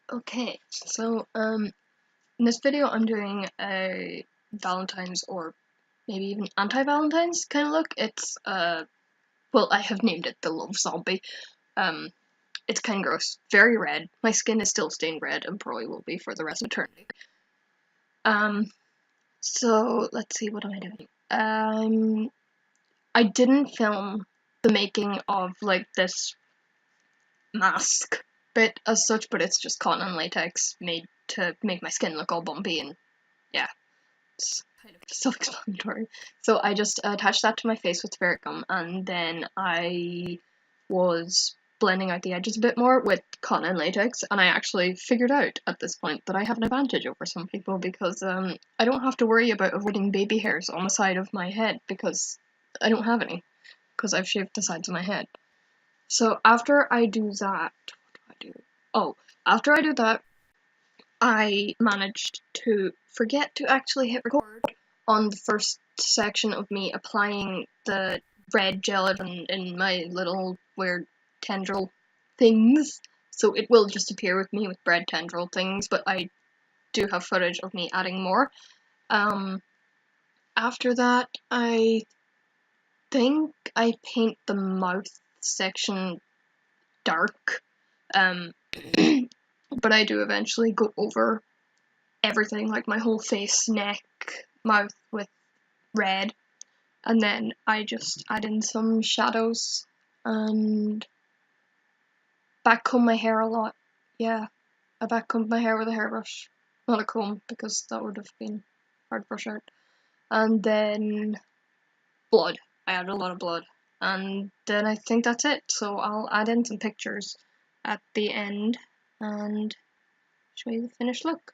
Okay, so in this video I'm doing a Valentine's or maybe even anti-Valentine's kind of look. It's well, I have named it the Love Zombie. Um it's kind of gross, very red. My skin is still stained red and probably will be for the rest of eternity. Um so let's see, what am I doing? I didn't film the making of like this mask bit as such, but it's just cotton and latex made to make my skin look all bumpy, and yeah, it's kind of self-explanatory. So I just attached that to my face with ferret gum, and then I was blending out the edges a bit more with cotton and latex, and I actually figured out at this point that I have an advantage over some people because I don't have to worry about avoiding baby hairs on the side of my head because I don't have any, because I've shaved the sides of my head. So after I do that, what do I do? Oh, after I do that, I managed to forget to actually hit record on the first section of me applying the red gelatin in my little weird tendril things. So it will just appear with me with red tendril things, but I do have footage of me adding more. Um, After that, I think I paint the mouth section dark. Um, but I do eventually go over everything, like my whole face, neck, mouth with red, and then I just add in some shadows and backcomb my hair a lot. Yeah, I backcombed my hair with a hairbrush, not a comb because that would have been hard to brush out. And then blood. I added a lot of blood, and then I think that's it. So I'll add in some pictures at the end and show you the finished look.